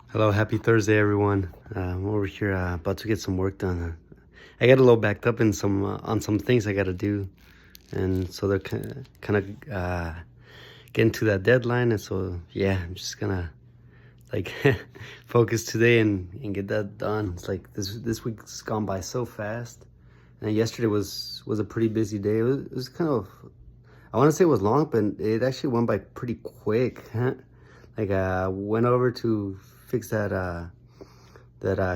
Hello, happy Thursday, everyone. I'm over here about to get some work done. I got a little backed up in some on some things I got to do, and so they're kind of getting to that deadline. And so yeah, I'm just gonna like focus today and get that done. It's like this week's gone by so fast, and yesterday was a pretty busy day. It was kind of, I want to say it was long, but it actually went by pretty quick. Like went over to fix that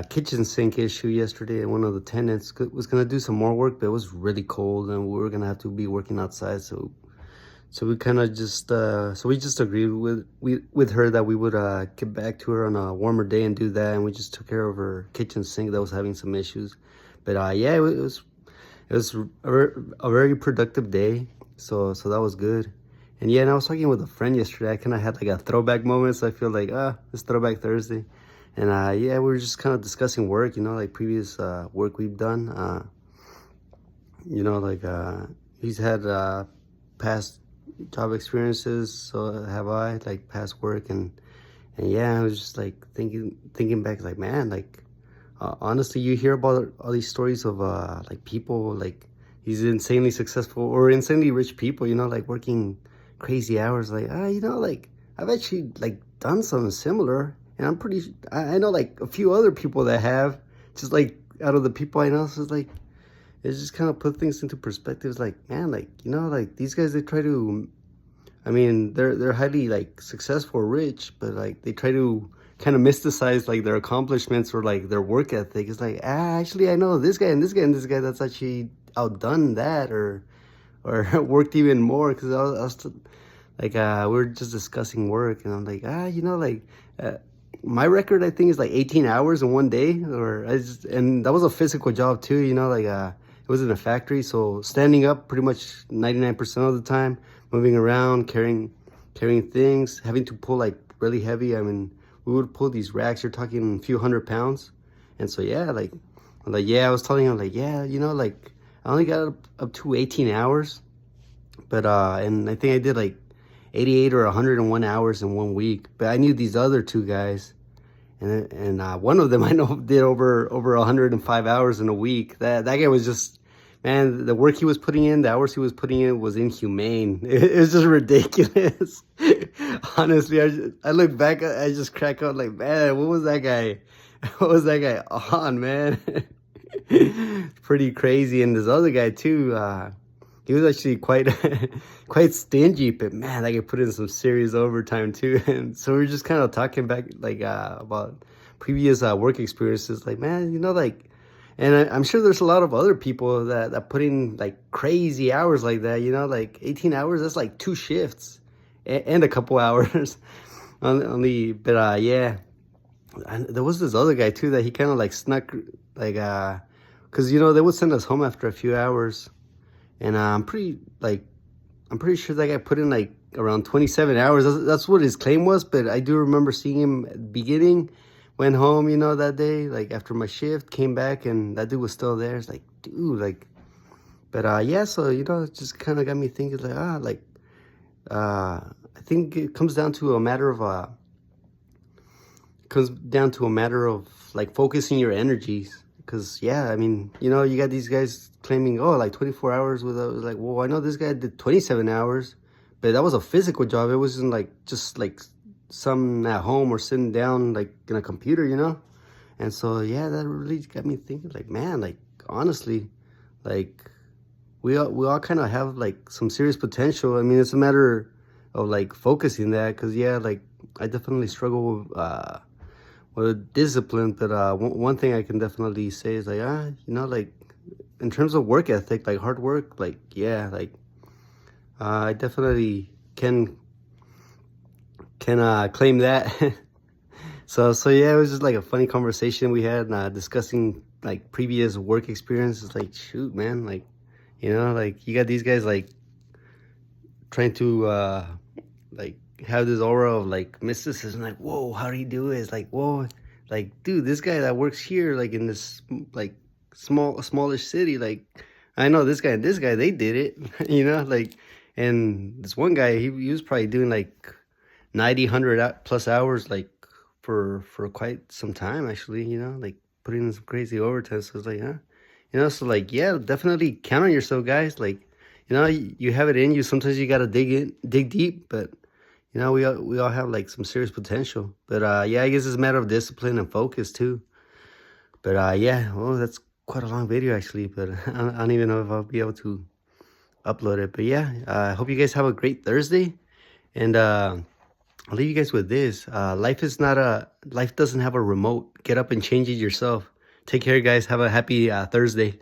kitchen sink issue yesterday, and one of the tenants was gonna do some more work, but it was really cold, and we were gonna have to be working outside. So we kind of just so we just agreed with her that we would get back to her on a warmer day and do that, and we just took care of her kitchen sink that was having some issues. But yeah, it was a very productive day, so that was good. And yeah, and I was talking with a friend yesterday. I kind of had like a throwback moment, so I feel like it's Throwback Thursday. And yeah, we were just kind of discussing work, like previous work we've done. Like he's had past job experiences, so have I, like past work, and yeah, I was just like thinking back, like man, like honestly, you hear about all these stories of like people like these insanely successful or insanely rich people, like working crazy hours. Like like I've actually like done something similar, and I know like a few other people that have, just like out of the people I know. So it's like it just kind of put things into perspective. It's like man, like like these guys, they try to, I mean, they're highly like successful, rich, but like they try to kind of mysticize like their accomplishments or like their work ethic. It's like, actually, I know this guy and this guy and this guy that's actually outdone that or worked even more. Because like we were just discussing work, and I'm like, like uh, my record I think is like 18 hours in one day, and that was a physical job too. Like it was in a factory, so standing up pretty much 99% of the time, moving around, carrying things, having to pull like really heavy. I mean, we would pull these racks. You're talking a few 100 pounds, and so yeah, like yeah, I was telling him like yeah, like I only got up to 18 hours, but and I think I did like 88 or 101 hours in one week. But I knew these other two guys, and one of them I know did over 105 hours in a week. That guy was just, man, the work he was putting in, the hours he was putting in was inhumane. It was just ridiculous. Honestly, I look back, I just crack up like, man, what was that guy? What was that guy on, man? Pretty crazy. And this other guy too, he was actually quite quite stingy, but man, I could put in some serious overtime too. And so we're just kind of talking back like about previous work experiences. Like man, like, and I'm sure there's a lot of other people that put in like crazy hours like that. Like 18 hours. That's like two shifts and a couple hours on the. But yeah, and there was this other guy too that he kind of like snuck like because they would send us home after a few hours, and I'm pretty sure that guy put in like around 27 hours. That's what his claim was. But I do remember seeing him at the beginning, went home, that day, like after my shift, came back, and that dude was still there. It's like, dude, like, but yeah, so, it just kind of got me thinking like, I think it comes down to a matter of like focusing your energies. Because yeah, I mean, you got these guys claiming, oh, like 24 hours with like, well, I know this guy did 27 hours, but that was a physical job. It wasn't like just like some at home or sitting down like in a computer. And so yeah, that really got me thinking like, man, like honestly, like we all kind of have like some serious potential. I mean, it's a matter of like focusing that. Because yeah, like I definitely struggle with discipline. But one thing I can definitely say is like like in terms of work ethic, like hard work, like yeah, like I definitely can claim that. So yeah, it was just like a funny conversation we had, discussing like previous work experiences. Like shoot, man, like like you got these guys like trying to like have this aura of like mysticism. Like whoa, how do you do it? It's like whoa, like dude, this guy that works here, like in this like smallish city, like I know this guy and this guy, they did it. Like, and this one guy, he was probably doing like 90 100 plus hours, like for quite some time actually, you know, like putting in some crazy overtime. So it's like, huh? You know, so like yeah, definitely count on yourself, guys. Like, you know, you have it in you. Sometimes you gotta dig deep, but you know, we all have like some serious potential. But yeah, I guess it's a matter of discipline and focus too. But yeah, well, that's quite a long video actually, but I don't even know if I'll be able to upload it. But yeah, I hope you guys have a great Thursday. And I'll leave you guys with this. Life doesn't have a remote. Get up and change it yourself. Take care, guys. Have a happy Thursday.